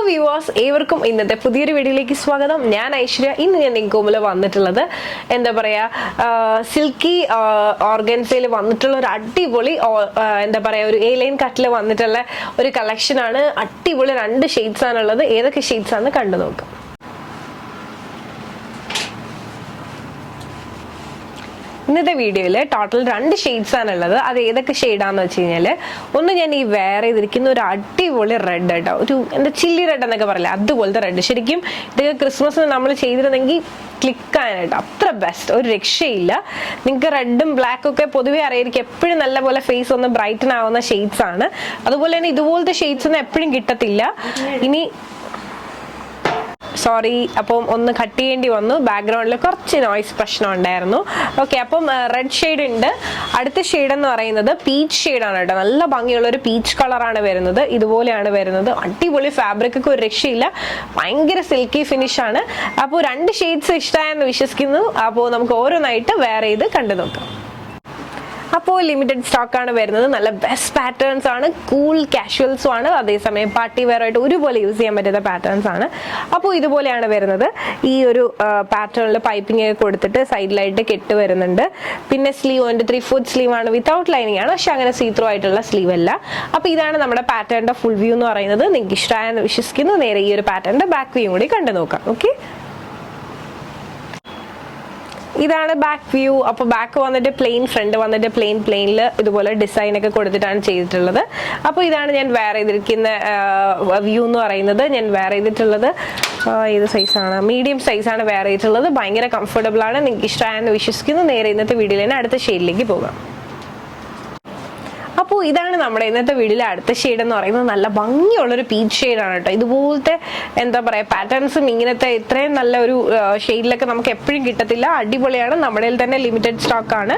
Viewers, ഏവർക്കും ഇന്നത്തെ പുതിയൊരു വീഡിയോയിലേക്ക് സ്വാഗതം. ഞാൻ ഐശ്വര്യ. ഇന്ന് ഞാൻ നിങ്ങൾക്ക് മുമ്പിൽ വന്നിട്ടുള്ളത് എന്താ പറയുക, സിൽക്കി ഓർഗൻസയിൽ വന്നിട്ടുള്ള ഒരു അടിപൊളി എന്താ പറയുക ഒരു A-line കട്ടിൽ വന്നിട്ടുള്ള ഒരു കളക്ഷനാണ്. അടിപൊളി 2 ഷെയ്ഡ്സ് ആണുള്ളത്. ഏതൊക്കെ ഷെയ്ഡ്സ് ആണെന്ന് കണ്ടു നോക്കാം. ഇന്നത്തെ വീഡിയോയിൽ ടോട്ടൽ 2 ഷെയ്ഡ്സ് ആണുള്ളത്. അത് ഏതൊക്കെ ഷെയ്ഡാന്ന് വെച്ച് കഴിഞ്ഞാൽ, ഒന്ന് ഞാൻ ഈ വെയർ ചെയ്തിരിക്കുന്ന ഒരു അടിപൊളി റെഡ് കേട്ടോ, ഒരു എന്താ ചില്ലി റെഡ് എന്നൊക്കെ പറയില്ല, അതുപോലത്തെ റെഡ്. ശരിക്കും ഇതൊക്കെ ക്രിസ്മസിന് നമ്മൾ ചെയ്തിരുന്നെങ്കിൽ ക്ലിക്ക് ആനായിട്ട് അത്ര ബെസ്റ്റ്, ഒരു രക്ഷയില്ല. നിങ്ങൾക്ക് റെഡും ബ്ലാക്കും ഒക്കെ പൊതുവേ അറിയായിരിക്കും, എപ്പോഴും നല്ലപോലെ ഫേസ് ഒന്ന് ബ്രൈറ്റൻ ആവുന്ന ഷെയ്ഡ്സ് ആണ്. അതുപോലെ തന്നെ ഇതുപോലത്തെ ഷെയ്ഡ്സ് ഒന്നും എപ്പോഴും കിട്ടത്തില്ല. ഇനി സോറി, അപ്പം ഒന്ന് കട്ട് ചെയ്യേണ്ടി വന്നു, ബാക്ക്ഗ്രൗണ്ടിൽ കുറച്ച് നോയ്സ് പ്രശ്നം ഉണ്ടായിരുന്നു. ഓക്കെ, അപ്പം റെഡ് ഷെയ്ഡ് ഉണ്ട്. അടുത്ത ഷെയ്ഡ് എന്ന് പറയുന്നത് പീച്ച് ഷെയ്ഡാണ് കേട്ടോ. നല്ല ഭംഗിയുള്ള ഒരു പീച്ച് കളറാണ് വരുന്നത്. ഇതുപോലെയാണ് വരുന്നത്. അടിപൊളി ഫാബ്രിക് ഒക്കെ ഒരു രക്ഷയില്ല, ഭയങ്കര സിൽക്കി ഫിനിഷ് ആണ്. അപ്പോൾ 2 ഷെയ്ഡ്സ് ഇഷ്ടമായെന്ന് വിശ്വസിക്കുന്നു. അപ്പോൾ നമുക്ക് ഓരോന്നായിട്ട് വെയർ ചെയ്ത് കണ്ടു നോക്കാം. അപ്പോൾ ലിമിറ്റഡ് സ്റ്റോക്കാണ് വരുന്നത്. നല്ല ബെസ്റ്റ് പാറ്റേൺസ് ആണ്, കൂൾ കാഷ്വൽസും ആണ്, അതേസമയം പാർട്ടി വെയർ ആയിട്ട് ഒരുപോലെ യൂസ് ചെയ്യാൻ പറ്റുന്ന പാറ്റേൺസ് ആണ്. അപ്പോൾ ഇതുപോലെയാണ് വരുന്നത്. ഈ ഒരു പാറ്റേണിൽ പൈപ്പിംഗ് ഒക്കെ കൊടുത്തിട്ട് സൈഡിലായിട്ട് കെട്ട് വരുന്നുണ്ട്. പിന്നെ സ്ലീവ് 3/4 സ്ലീവ് ആണ്, വിത്തൗട്ട് ലൈനിങ് ആണ്, പക്ഷെ അങ്ങനെ സീ ത്രൂ ആയിട്ടുള്ള സ്ലീവ് അല്ല. അപ്പോൾ ഇതാണ് നമ്മുടെ പാറ്റേണിന്റെ ഫുൾ വ്യൂ എന്ന് പറയുന്നത്. നിങ്ങൾക്ക് ഇഷ്ടമായെന്ന് വിശ്വസിക്കുന്നു. നേരെ ഈ ഒരു പാറ്റേണിന്റെ ബാക്ക് വ്യൂ കൂടി കണ്ടു നോക്കാം. ഓക്കെ, ഇതാണ് ബാക്ക് വ്യൂ. അപ്പോൾ ബാക്ക് വന്നിട്ട് പ്ലെയിൻ, ഫ്രണ്ട് വന്നിട്ട് പ്ലെയിനിൽ ഇതുപോലെ ഡിസൈൻ ഒക്കെ കൊടുത്തിട്ടാണ് ചെയ്തിട്ടുള്ളത്. അപ്പോൾ ഇതാണ് ഞാൻ വെയർ ചെയ്തിരിക്കുന്ന വ്യൂ എന്ന് പറയുന്നത്. ഞാൻ വെയർ ചെയ്തിട്ടുള്ളത് ഏത് സൈസാണ്, മീഡിയം സൈസാണ് വെയർ ചെയ്തിട്ടുള്ളത്. ഭയങ്കര കംഫർട്ടബിൾ ആണ്. നിങ്ങൾക്ക് ഇഷ്ടമായെന്ന് വിശ്വസിക്കുന്നു. നേരെ ഇന്നത്തെ വീഡിയോയിൽ തന്നെ അടുത്ത ഷെയ്ഡിലേക്ക് പോകാം. അപ്പോൾ ഇതാണ് നമ്മുടെ ഇന്നത്തെ വീഡിയോയിലെ അടുത്ത ഷെയ്ഡ് എന്ന് പറയുന്നത്. നല്ല ഭംഗിയുള്ളൊരു പീച്ച് ഷെയ്ഡാണ് കേട്ടോ. ഇതുപോലത്തെ എന്താ പറയുക പാറ്റേൺസും ഇങ്ങനത്തെ ഇത്രയും നല്ല ഒരു ഷെയ്ഡിലൊക്കെ നമുക്ക് എപ്പോഴും കിട്ടത്തില്ല. അടിപൊളിയാണ്. നമ്മുടെ തന്നെ ലിമിറ്റഡ് സ്റ്റോക്കാണ്.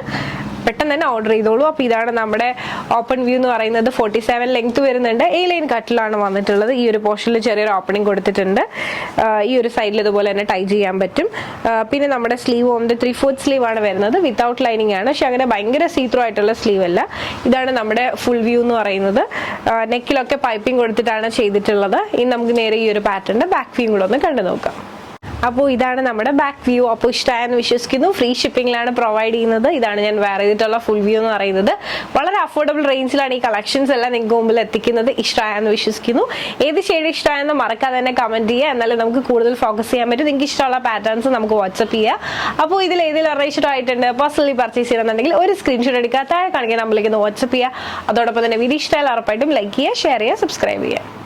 പെട്ടെന്ന് തന്നെ ഓർഡർ ചെയ്തോളൂ. അപ്പോൾ ഇതാണ് നമ്മുടെ ഓപ്പൺ വ്യൂ എന്ന് പറയുന്നത്. 47 ലെങ്ത് വരുന്നുണ്ട്. A-line കട്ടിലാണ് വന്നിട്ടുള്ളത്. ഈ ഒരു പോർഷനിൽ ചെറിയൊരു ഓപ്പണിംഗ് കൊടുത്തിട്ടുണ്ട്. ഈ ഒരു സൈഡിൽ ഇതുപോലെ തന്നെ ടൈ ചെയ്യാൻ പറ്റും. പിന്നെ നമ്മുടെ സ്ലീവ് 3/4 സ്ലീവ് ആണ് വരുന്നത്, വിത്തൗട്ട് ലൈനിങ് ആണ്, പക്ഷെ അങ്ങനെ ഭയങ്കര സീ ത്രൂ ആയിട്ടുള്ള സ്ലീവ് അല്ല. ഇതാണ് നമ്മുടെ ഫുൾ വ്യൂ എന്ന് പറയുന്നത്. നെക്കിലൊക്കെ പൈപ്പിംഗ് കൊടുത്തിട്ടാണ് ചെയ്തിട്ടുള്ളത്. ഇനി നമുക്ക് നേരെ ഈ ഒരു പാറ്റേണിന്റെ ബാക്ക് വ്യൂ കൂടെ ഒന്ന് കണ്ടു നോക്കാം. അപ്പോൾ ഇതാണ് നമ്മുടെ ബാക്ക് വ്യൂ. അപ്പോൾ ഇഷ്ടമായെന്ന് വിശ്വസിക്കുന്നു. ഫ്രീ ഷിപ്പിംഗിലാണ് പ്രൊവൈഡ് ചെയ്യുന്നത്. ഇതാണ് ഞാൻ വെയർ ചെയ്തിട്ടുള്ള ഫുൾ വ്യൂ എന്ന് പറയുന്നത്. വളരെ അഫോർഡബിൾ റേഞ്ചിലാണ് ഈ കളക്ഷൻസ് എല്ലാം നിങ്ങൾക്ക് മുമ്പിൽ എത്തിക്കുന്നത്. ഇഷ്ടമായെന്ന് വിശ്വസിക്കുന്നു. ഏത് ഷെയ്ഡ് ഇഷ്ടമായെന്ന് മറക്കാതെ തന്നെ കമന്റ് ചെയ്യുക, എന്നാലും നമുക്ക് കൂടുതൽ ഫോക്കസ് ചെയ്യാൻ പറ്റും. നിങ്ങൾക്ക് ഇഷ്ടമുള്ള പാറ്റേൺസ് നമുക്ക് വാട്സ്ആപ്പ് ചെയ്യുക. അപ്പോൾ ഇതിൽ ഏതെങ്കിലും ഒരെണ്ണം ആയിട്ടുണ്ട്, പേഴ്സണലി പർച്ചേസ് ചെയ്യണമെന്നുണ്ടെങ്കിൽ ഒരു സ്ക്രീൻഷോട്ട് എടുക്കുക, താഴെ കാണിക്കാൻ നമ്മളിലേക്ക് വാട്സ്ആപ്പ് ചെയ്യുക. അതോടൊപ്പം തന്നെ വീഡിയോ ഇഷ്ടമായാൽ ഉറപ്പായിട്ടും ലൈക്ക് ചെയ്യുക, ഷെയർ ചെയ്യുക, സബ്സ്ക്രൈബ് ചെയ്യുക.